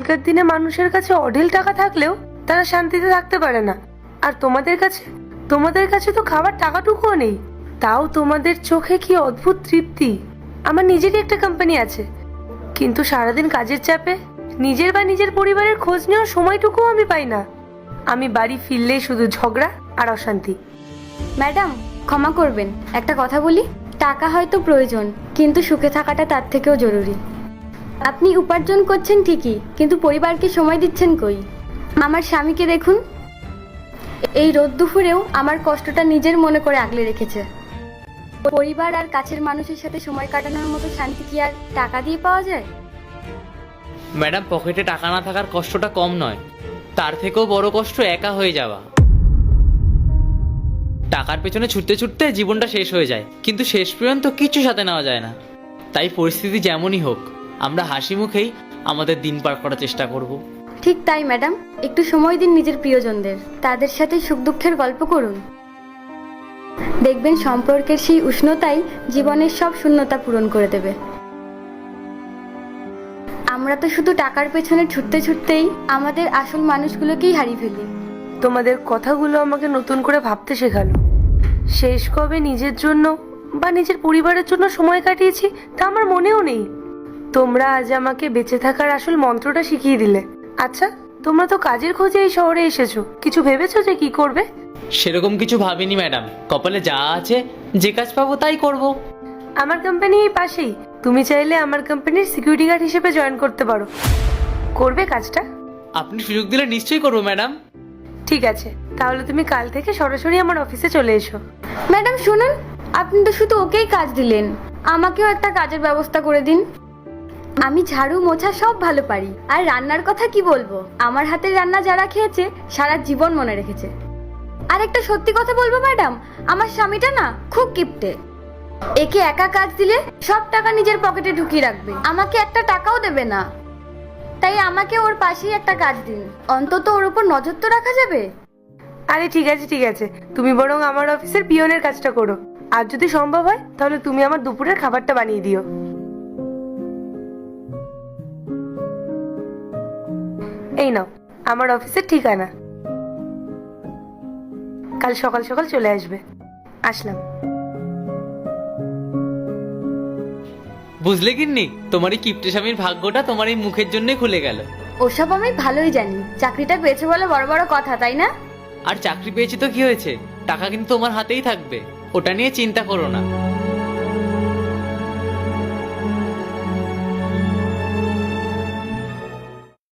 আগেকার দিনে মানুষের কাছে অঢেল টাকা থাকলেও তারা শান্তিতে থাকতে পারে না। আর তোমাদের কাছে তো খাবার টাকাটুকুও নেই, তাও তোমাদের চোখে কি অদ্ভুত তৃপ্তি। আমার নিজেরই একটা কোম্পানি আছে, কিন্তু সারাদিন কাজের চাপে নিজের বা নিজের পরিবারের খোঁজ নেওয়ার সময়টুকুও আমি পাই না। আমি বাড়ি ফিরলেই শুধু ঝগড়া আর অশান্তি। ম্যাডাম ক্ষমা করবেন, একটা কথা বলি। টাকা হয়তো প্রয়োজন, কিন্তু সুখে থাকাটা তার থেকেও জরুরি। আপনি উপার্জন করছেন ঠিকই, কিন্তু পরিবারকে সময় দিচ্ছেন কই? আমার স্বামীকে দেখুন, এই রোদ দুপুরেও আমার কষ্টটা নিজের মনে করে আগলে রেখেছে। পরিবার আর কাছের মানুষের সাথে সময় কাটানোর মতো শান্তি কি আর টাকা দিয়ে পাওয়া যায়? ম্যাডাম, পকেটে টাকা না থাকার কষ্টটা কম নয়, তার থেকেও বড় কষ্ট একা হয়ে যাওয়া। টাকার পেছনে ছুটতে ছুটতে জীবনটা শেষ হয়ে যায়, কিন্তু শেষ পর্যন্ত কিছু সাথে নেওয়া যায় না। তাই পরিস্থিতি যেমনই হোক, আমরা হাসি মুখেই আমাদের দিন পার করার চেষ্টা করব। ঠিক তাই ম্যাডাম, একটু সময় দিন নিজের প্রিয়জনদের, তাদের সাথে সুখ দুঃখের গল্প করুন। দেখবেন সম্পর্কের সেই উষ্ণতাই জীবনের সব শূন্যতা পূরণ করে দেবে। আমরা তো শুধু টাকার পেছনে ছুটতে ছুটতেই আমাদের আসল মানুষগুলোকেই হারিয়ে ফেলি। তোমাদের কথাগুলো আমাকে নতুন করে ভাবতে শেখালো। শেষ কবে নিজের জন্য বা নিজের পরিবারের জন্য সময় কাটিয়েছি তা আমার মনেও নেই। তোমরা আজ আমাকে বেঁচে থাকার আসল মন্ত্রটা শিখিয়ে দিলে। আচ্ছা, তোমরা তো কাজের খোঁজে এই শহরে এসেছো, কিছু ভেবেছো যে কি করবে? সেরকম কিছু ভাবিনি ম্যাডাম, কপালে যা আছে, যে কাজ পাবো তাই করব। আমার কোম্পানি এই পাশেই, তুমি চাইলে আমার কোম্পানির সিকিউরিটি গার্ড হিসেবে জয়েন করতে পারো। করবে কাজটা? আপনি সুযোগ দিলে নিশ্চয়ই করবো ম্যাডাম। ঠিক আছে, তাহলে তুমি কাল থেকে সরাসরি আমার অফিসে চলে এসো। ম্যাডাম শুনুন, আপনি তো শুধু ওকেই কাজ দিলেন, আমাকেও একটা কাজের ব্যবস্থা করে দিন। আমি ঝাড়ু মোছা সব ভালো পারি, আর রান্নার কথা কি বলবো, আমার হাতের রান্না যারা খেয়েছে সারা জীবন মনে রেখেছে। আর একটা সত্যি কথা বলবো ম্যাডাম, আমার স্বামীটা না খুব কিপটে। একে একা কাজ দিলে সব টাকা নিজের পকেটে ঢুকিয়ে রাখবে, আমাকে একটা টাকাও দেবে না। তাই আমাকে ওর পাশেই একটা কাজ দিন, অন্তত ওর উপর নজর তো রাখা যাবে। আরে ঠিক আছে, তুমি বরং আমার অফিসের পিয়নের কাজটা করো। আর যদি সম্ভব হয় তাহলে তুমি আমার দুপুরের খাবারটা বানিয়ে দিও। এই নাও আমার অফিসের ঠিকানা। কাল সকাল সকাল চলে আসবে। আসলাম। বুঝলে গিন্নি, তোমার এই কিপ্টে স্বামীর ভাগ্যটা তোমার এই মুখের জন্যই খুলে গেল। ওসব আমি ভালোই জানি, চাকরিটা পেয়েছে বলে বড় বড় কথা, তাই না? আর চাকরি পেয়েছি তো কি হয়েছে, টাকা কিন্তু তোমার হাতেই থাকবে, ওটা নিয়ে চিন্তা করো না।